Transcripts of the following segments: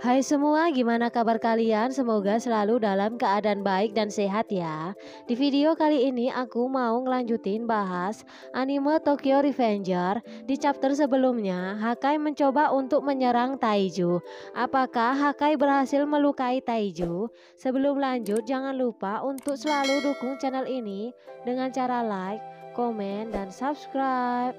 Hai semua, gimana kabar kalian? Semoga selalu dalam keadaan baik dan sehat ya. Di video kali ini aku mau ngelanjutin bahas anime Tokyo Revenger. Di chapter sebelumnya, Hakai mencoba untuk menyerang Taiju. Apakah Hakai berhasil melukai Taiju? Sebelum lanjut, jangan lupa untuk selalu dukung channel ini dengan cara like, komen, dan subscribe.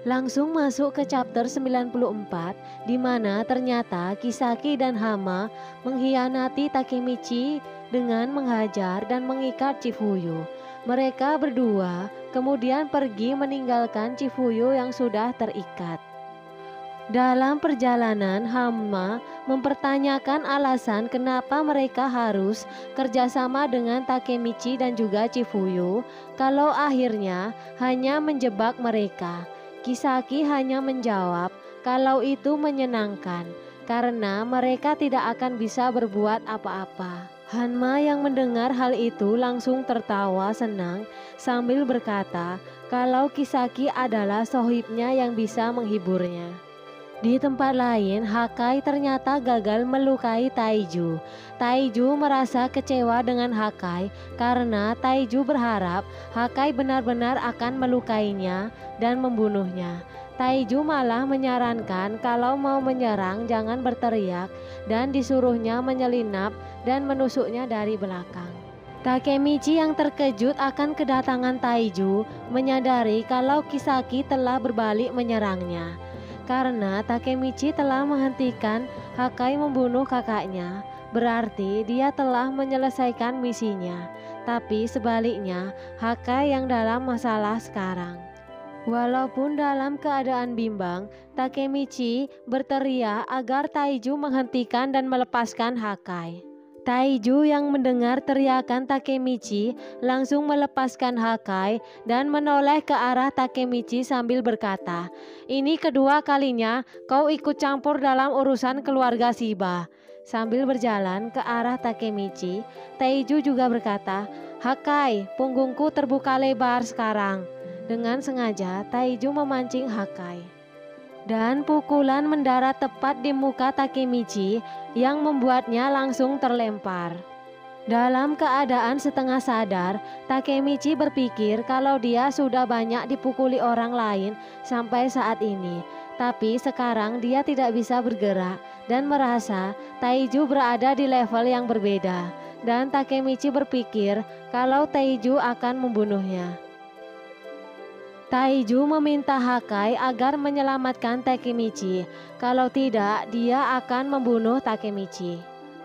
Langsung masuk ke chapter 94, di mana ternyata Kisaki dan Hama mengkhianati Takemichi dengan menghajar dan mengikat Chifuyu. Mereka berdua kemudian pergi meninggalkan Chifuyu yang sudah terikat. Dalam perjalanan, Hama mempertanyakan alasan kenapa mereka harus kerjasama dengan Takemichi dan juga Chifuyu kalau akhirnya hanya menjebak mereka. Kisaki hanya menjawab kalau itu menyenangkan karena mereka tidak akan bisa berbuat apa-apa. Hanma yang mendengar hal itu langsung tertawa senang sambil berkata kalau Kisaki adalah sohibnya yang bisa menghiburnya. Di tempat lain, Hakai ternyata gagal melukai Taiju. Taiju merasa kecewa dengan Hakai karena Taiju berharap Hakai benar-benar akan melukainya dan membunuhnya. Taiju malah menyarankan kalau mau menyerang jangan berteriak dan disuruhnya menyelinap dan menusuknya dari belakang. Takemichi yang terkejut akan kedatangan Taiju menyadari kalau Kisaki telah berbalik menyerangnya. Karena Takemichi telah menghentikan Hakai membunuh kakaknya, berarti dia telah menyelesaikan misinya. Tapi sebaliknya, Hakai yang dalam masalah sekarang. Walaupun dalam keadaan bimbang, Takemichi berteriak agar Taiju menghentikan dan melepaskan Hakai. Taiju yang mendengar teriakan Takemichi langsung melepaskan Hakai dan menoleh ke arah Takemichi sambil berkata, "Ini kedua kalinya kau ikut campur dalam urusan keluarga Shiba." Sambil berjalan ke arah Takemichi, Taiju juga berkata, "Hakai, punggungku terbuka lebar sekarang." Dengan sengaja, Taiju memancing Hakai. Dan pukulan mendarat tepat di muka Takemichi yang membuatnya langsung terlempar. Dalam keadaan setengah sadar, Takemichi berpikir kalau dia sudah banyak dipukuli orang lain sampai saat ini. Tapi sekarang dia tidak bisa bergerak dan merasa Taiju berada di level yang berbeda. Dan Takemichi berpikir kalau Taiju akan membunuhnya. Taiju meminta Hakai agar menyelamatkan Takemichi, kalau tidak dia akan membunuh Takemichi.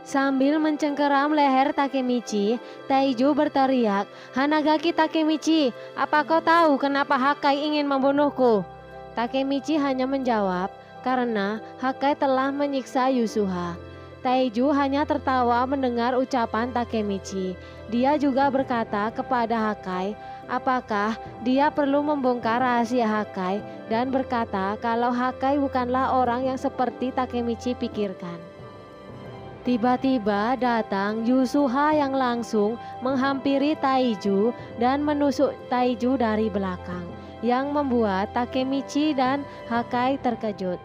Sambil mencengkeram leher Takemichi, Taiju berteriak, "Hanagaki Takemichi, apa kau tahu kenapa Hakai ingin membunuhku?" Takemichi hanya menjawab, "Karena Hakai telah menyiksa Yusuha." Taiju hanya tertawa mendengar ucapan Takemichi. Dia juga berkata kepada Hakai, apakah dia perlu membongkar rahasia Hakai dan berkata kalau Hakai bukanlah orang yang seperti Takemichi pikirkan. Tiba-tiba datang Yusuha yang langsung menghampiri Taiju dan menusuk Taiju dari belakang, yang membuat Takemichi dan Hakai terkejut.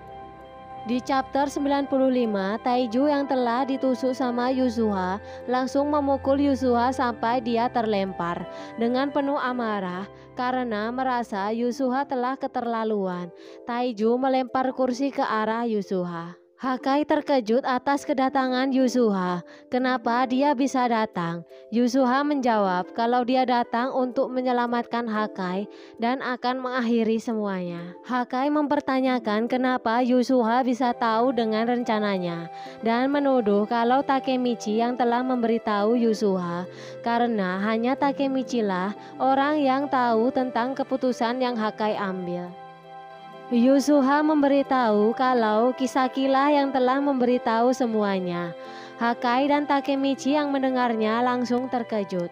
Di chapter 95, Taiju yang telah ditusuk sama Yusuha langsung memukul Yusuha sampai dia terlempar dengan penuh amarah karena merasa Yusuha telah keterlaluan. Taiju melempar kursi ke arah Yusuha. Hakai terkejut atas kedatangan Yusuha. Kenapa dia bisa datang? Yusuha menjawab kalau dia datang untuk menyelamatkan Hakai dan akan mengakhiri semuanya. Hakai mempertanyakan kenapa Yusuha bisa tahu dengan rencananya dan menuduh kalau Takemichi yang telah memberitahu Yusuha karena hanya Takemichi lah orang yang tahu tentang keputusan yang Hakai ambil. Yusuha memberitahu kalau Kisaki lah yang telah memberitahu semuanya. Hakai dan Takemichi yang mendengarnya langsung terkejut.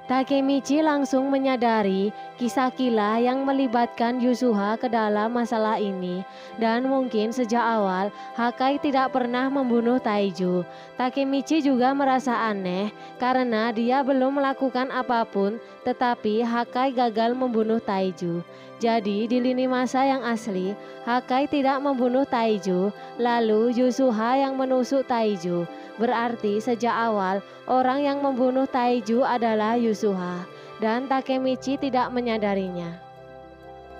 Takemichi langsung menyadari Kisaki-lah yang melibatkan Yasuha ke dalam masalah ini, dan mungkin sejak awal Hakai tidak pernah membunuh Taiju. Takemichi juga merasa aneh karena dia belum melakukan apapun, tetapi Hakai gagal membunuh Taiju. Jadi di lini masa yang asli, Hakai tidak membunuh Taiju, lalu Yasuha yang menusuk Taiju. Berarti sejak awal orang yang membunuh Taiju adalah Yasuha, dan Takemichi tidak menyadarinya.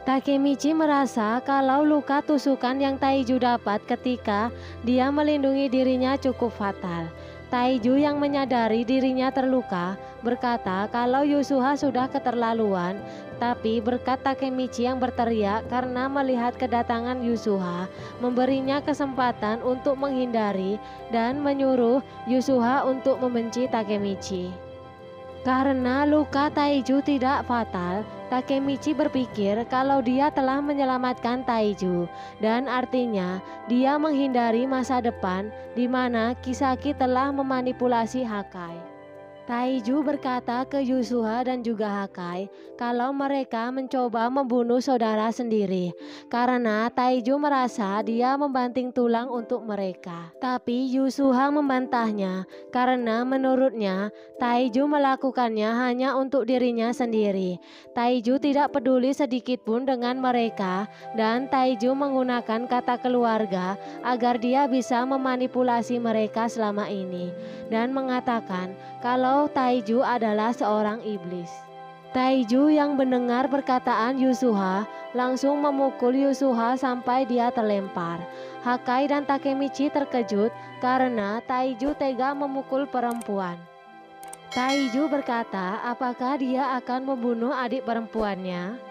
Takemichi merasa kalau luka tusukan yang Taiju dapat ketika dia melindungi dirinya cukup fatal. Taiju yang menyadari dirinya terluka berkata kalau Yasuha sudah keterlaluan, tapi berkat Takemichi yang berteriak karena melihat kedatangan Yasuha, memberinya kesempatan untuk menghindari dan menyuruh Yasuha untuk membenci Takemichi. Karena luka Taiju tidak fatal, Takemichi berpikir kalau dia telah menyelamatkan Taiju, dan artinya dia menghindari masa depan di mana Kisaki telah memanipulasi Hakai. Taiju berkata ke Yasuha dan juga Hakai kalau mereka mencoba membunuh saudara sendiri karena Taiju merasa dia membanting tulang untuk mereka. Tapi Yasuha membantahnya karena menurutnya Taiju melakukannya hanya untuk dirinya sendiri. Taiju tidak peduli sedikit pun dengan mereka, dan Taiju menggunakan kata keluarga agar dia bisa memanipulasi mereka selama ini dan mengatakan kalau Taiju adalah seorang iblis. Taiju yang mendengar perkataan Yasuha langsung memukul Yasuha sampai dia terlempar. Hakai dan Takemichi terkejut karena Taiju tega memukul perempuan. Taiju berkata apakah dia akan membunuh adik perempuannya.